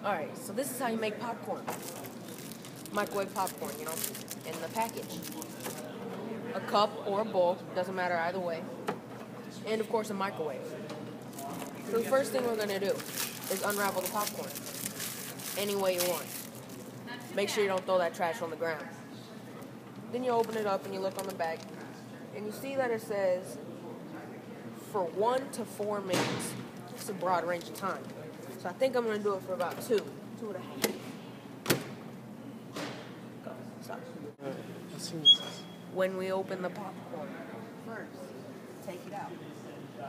Alright, so this is how you make popcorn. Microwave popcorn, you know, in the package. A cup or a bowl, doesn't matter either way. And of course a microwave. So the first thing we're going to do is unravel the popcorn any way you want. Make sure you don't throw that trash on the ground. Then you open it up and you look on the back and you see that it says for 1 to 4 minutes. It's a broad range of time. So I think I'm going to do it for about 2 and a half. Go, stop. When we open the popcorn, first, take it out.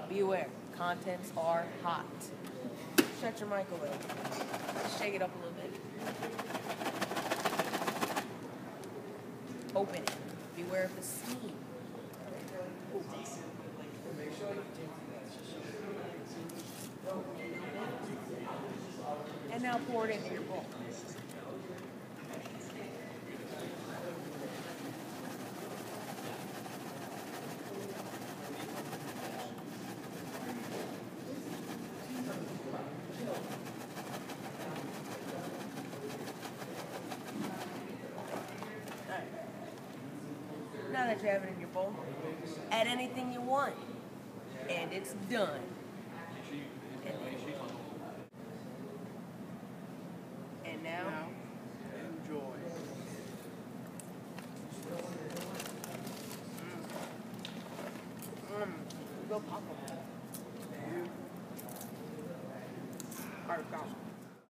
Beware, contents are hot. Shut your microwave. Shake it up a little bit. Open it. Beware of the steam. Ooh. And now pour it into your bowl. Now that you have it in your bowl, add anything you want, and it's done. And now, enjoy. Go pop.